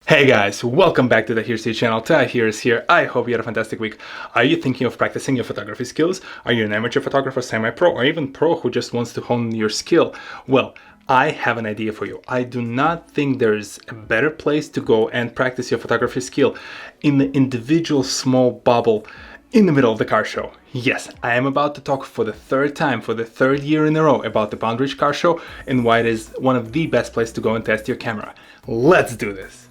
Hey guys, welcome back to the TohirT channel. TohirT is here. I hope you had a fantastic week. Are you thinking of practicing your photography skills? Are you an amateur photographer, semi-pro, or even pro who just wants to hone your skill? Well, I have an idea for you. I do not think there's a better place to go and practice your photography skill in the individual small bubble in the middle of the car show. Yes, I am about to talk for the third time, for the third year in a row, about the Palm Beach Car Show and why it is one of the best places to go and test your camera. Let's do this!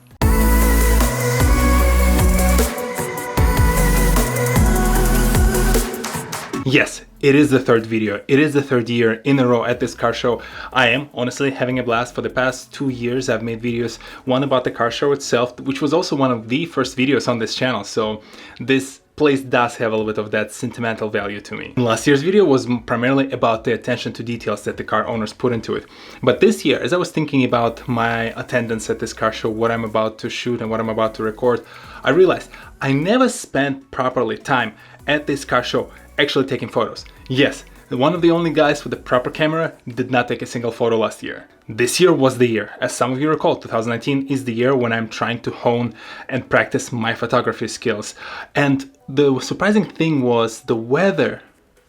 Yes, it is the third video. It is the third year in a row at this car show. I am honestly having a blast. For the past 2 years, I've made videos, one about the car show itself, which was also one of the first videos on this channel. So this place does have a little bit of that sentimental value to me. Last year's video was primarily about the attention to details that the car owners put into it. But this year, as I was thinking about my attendance at this car show, what I'm about to shoot and what I'm about to record, I realized I never spent properly time at this car show actually taking photos. Yes, one of the only guys with a proper camera did not take a single photo last year. This year was the year. As some of you recall, 2019 is the year when I'm trying to hone and practice my photography skills. And the surprising thing was the weather.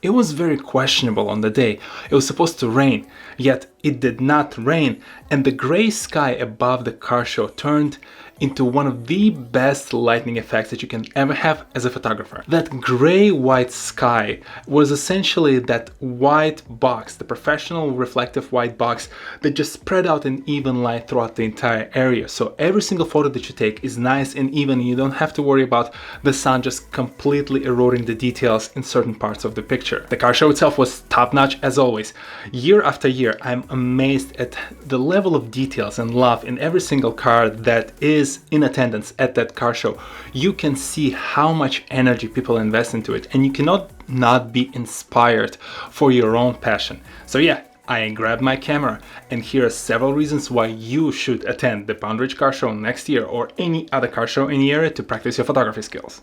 It was very questionable on the day. It was supposed to rain, yet it did not rain, and the gray sky above the car show turned into one of the best lighting effects that you can ever have as a photographer. That gray-white sky was essentially that white box, the professional reflective white box that just spread out in even light throughout the entire area. So every single photo that you take is nice and even. You don't have to worry about the sun just completely eroding the details in certain parts of the picture. The car show itself was top-notch as always. Year after year, I'm amazed at the level of details and love in every single car that is in attendance at that car show. You can see how much energy people invest into it, and you cannot not be inspired for your own passion. So yeah, I grabbed my camera, and here are several reasons why you should attend the Palm Beach Car Show next year or any other car show in the area to practice your photography skills.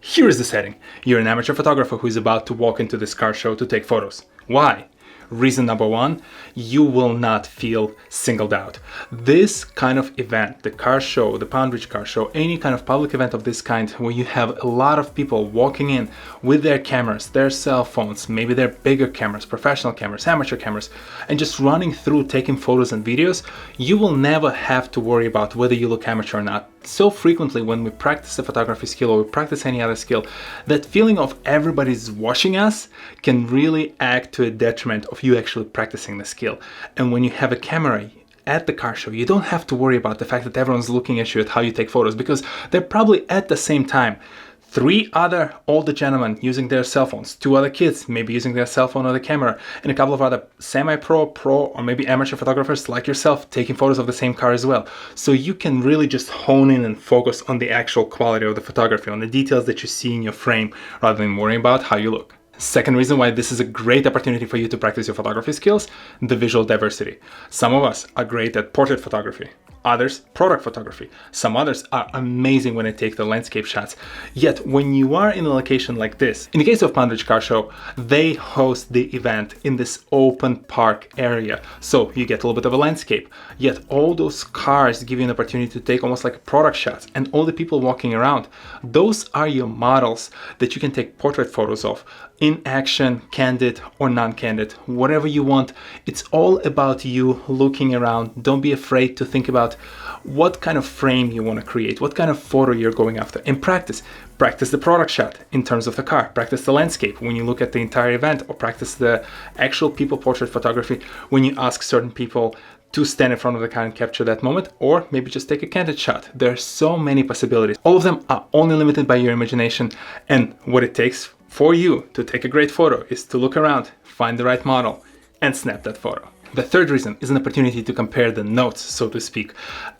Here is the setting. You're an amateur photographer who is about to walk into this car show to take photos. Why? Reason number one, you will not feel singled out. This kind of event, the car show, the Palm Beach Car Show, any kind of public event of this kind where you have a lot of people walking in with their cameras, their cell phones, maybe their bigger cameras, professional cameras, amateur cameras, and just running through taking photos and videos, you will never have to worry about whether you look amateur or not. So frequently when we practice a photography skill or we practice any other skill, that feeling of everybody's watching us can really act to a detriment of you actually practicing the skill. And when you have a camera at the car show, you don't have to worry about the fact that everyone's looking at you at how you take photos, because they're probably at the same time 3 other older gentlemen using their cell phones, 2 other kids maybe using their cell phone or the camera, and a couple of other semi-pro, pro, or maybe amateur photographers like yourself taking photos of the same car as well. So you can really just hone in and focus on the actual quality of the photography, on the details that you see in your frame, rather than worrying about how you look. Second reason why this is a great opportunity for you to practice your photography skills, the visual diversity. Some of us are great at portrait photography, others product photography. Some others are amazing when they take the landscape shots. Yet when you are in a location like this, in the case of Palm Beach Car Show, they host the event in this open park area. So you get a little bit of a landscape, yet all those cars give you an opportunity to take almost like a product shots, and all the people walking around, those are your models that you can take portrait photos of in action, candid or non-candid, whatever you want. It's all about you looking around. Don't be afraid to think about what kind of frame you want to create, what kind of photo you're going after, and practice. Practice the product shot in terms of the car, practice the landscape when you look at the entire event, or practice the actual people portrait photography when you ask certain people to stand in front of the car and capture that moment, or maybe just take a candid shot. There are so many possibilities. All of them are only limited by your imagination, and what it takes for you to take a great photo is to look around, find the right model, and snap that photo. The third reason is an opportunity to compare the notes, so to speak.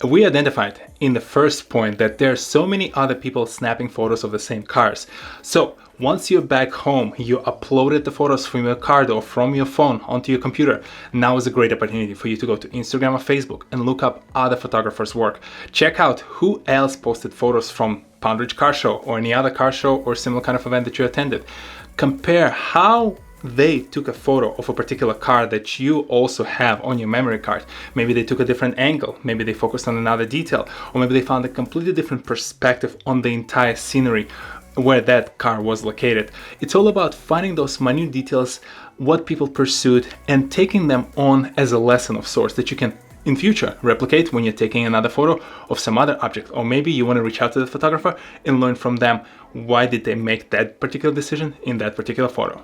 We identified in the first point that there are so many other people snapping photos of the same cars. So once you're back home, you uploaded the photos from your card or from your phone onto your computer. Now is a great opportunity for you to go to Instagram or Facebook and look up other photographers' work. Check out who else posted photos from Palm Beach Car Show or any other car show or similar kind of event that you attended. Compare how they took a photo of a particular car that you also have on your memory card. Maybe they took a different angle, maybe they focused on another detail, or maybe they found a completely different perspective on the entire scenery where that car was located. It's all about finding those minute details, what people pursued, and taking them on as a lesson of sorts that you can in future replicate when you're taking another photo of some other object. Or maybe you want to reach out to the photographer and learn from them, why did they make that particular decision in that particular photo.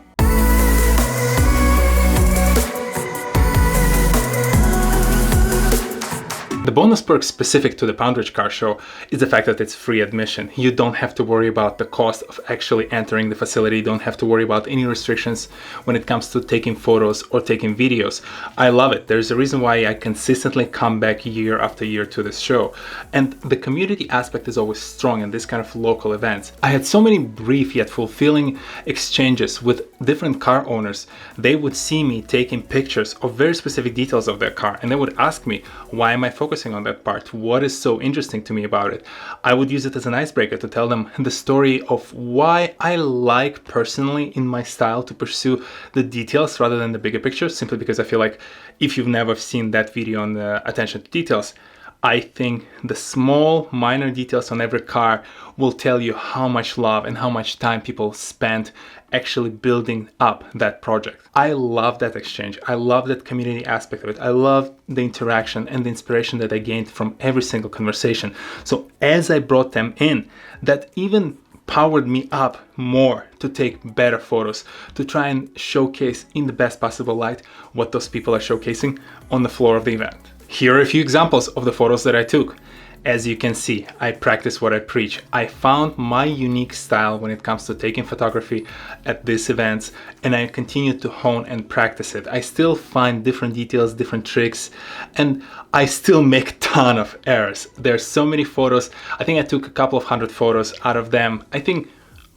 The bonus perk specific to the Poundridge Car Show is the fact that it's free admission. You don't have to worry about the cost of actually entering the facility. You don't have to worry about any restrictions when it comes to taking photos or taking videos. I love it. There's a reason why I consistently come back year after year to this show. And the community aspect is always strong in this kind of local events. I had so many brief yet fulfilling exchanges with different car owners. They would see me taking pictures of very specific details of their car, and they would ask me, why am I focusing on that part? What is so interesting to me about it? I would use it as an icebreaker to tell them the story of why I like personally in my style to pursue the details rather than the bigger picture, simply because I feel like if you've never seen that video on the attention to details, I think the small minor details on every car will tell you how much love and how much time people spent actually building up that project. I love that exchange. I love that community aspect of it. I love the interaction and the inspiration that I gained from every single conversation. So as I brought them in, that even powered me up more to take better photos, to try and showcase in the best possible light what those people are showcasing on the floor of the event. Here are a few examples of the photos that I took. As you can see, I practice what I preach. I found my unique style when it comes to taking photography at these events, and I continue to hone and practice it. I still find different details, different tricks, and I still make a ton of errors. There's so many photos. I think I took a couple of hundred photos. Out of them, I think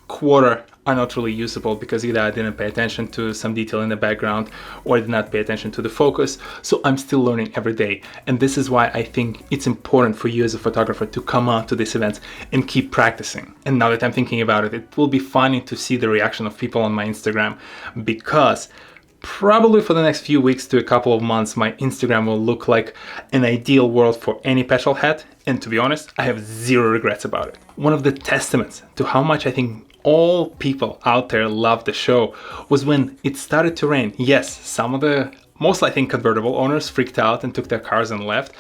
quarter are not really usable because either I didn't pay attention to some detail in the background or I did not pay attention to the focus. So I'm still learning every day. And this is why I think it's important for you as a photographer to come out to these events and keep practicing. And now that I'm thinking about it, it will be funny to see the reaction of people on my Instagram, because probably for the next few weeks to a couple of months, my Instagram will look like an ideal world for any petrol head. And to be honest, I have zero regrets about it. One of the testaments to how much I think all people out there love the show was when it started to rain. Yes, some of the most likely convertible owners freaked out and took their cars and left.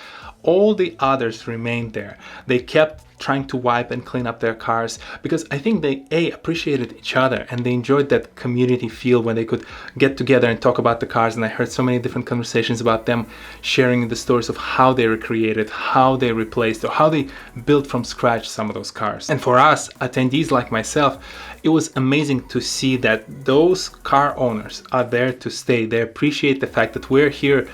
All the others remained there. They kept trying to wipe and clean up their cars because I think they appreciated each other and they enjoyed that community feel when they could get together and talk about the cars. And I heard so many different conversations about them sharing the stories of how they recreated, how they replaced, or how they built from scratch some of those cars. And for us attendees like myself, it was amazing to see that those car owners are there to stay. They appreciate the fact that we're here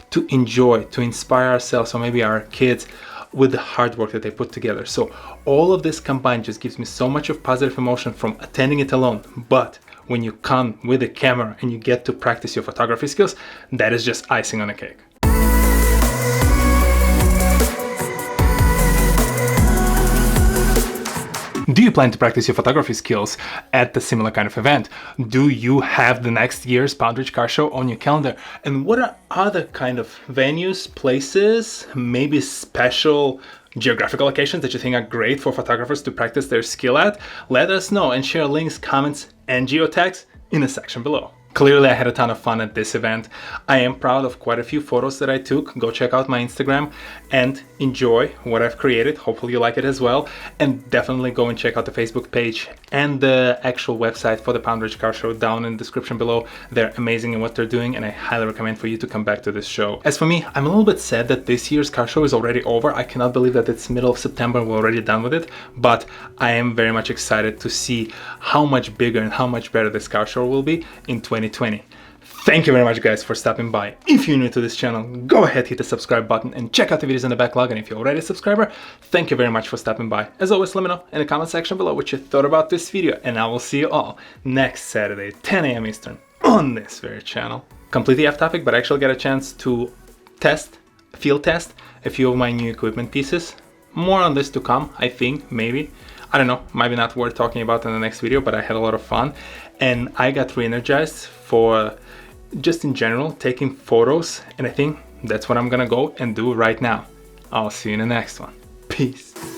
to enjoy, to inspire ourselves or maybe our kids with the hard work that they put together. So all of this combined just gives me so much of positive emotion from attending it alone. But when you come with a camera and you get to practice your photography skills, that is just icing on a cake. Do you plan to practice your photography skills at the similar kind of event? Do you have the next year's Poundridge Car Show on your calendar? And what are other kind of venues, places, maybe special geographical locations that you think are great for photographers to practice their skill at? Let us know and share links, comments, and geotags in the section below. Clearly, I had a ton of fun at this event. I am proud of quite a few photos that I took. Go check out my Instagram and enjoy what I've created. Hopefully you like it as well. And definitely go and check out the Facebook page and the actual website for the Poundridge Car Show down in the description below. They're amazing in what they're doing, and I highly recommend for you to come back to this show. As for me, I'm a little bit sad that this year's car show is already over. I cannot believe that it's middle of September, we're already done with it. But I am very much excited to see how much bigger and how much better this car show will be in 2020. Thank you very much, guys, for stopping by. If you're new to this channel, go ahead, hit the subscribe button and check out the videos in the backlog. And if you're already a subscriber, thank you very much for stopping by. As always, let me know in the comment section below what you thought about this video, and I will see you all next Saturday, 10 a.m. Eastern, on this very channel. Completely off topic, but I actually got a chance to field test a few of my new equipment pieces. More on this to come, I think, maybe. I don't know, might be not worth talking about in the next video, but I had a lot of fun and I got re-energized for just in general taking photos, and I think that's what I'm gonna go and do right now. I'll see you in the next one. Peace.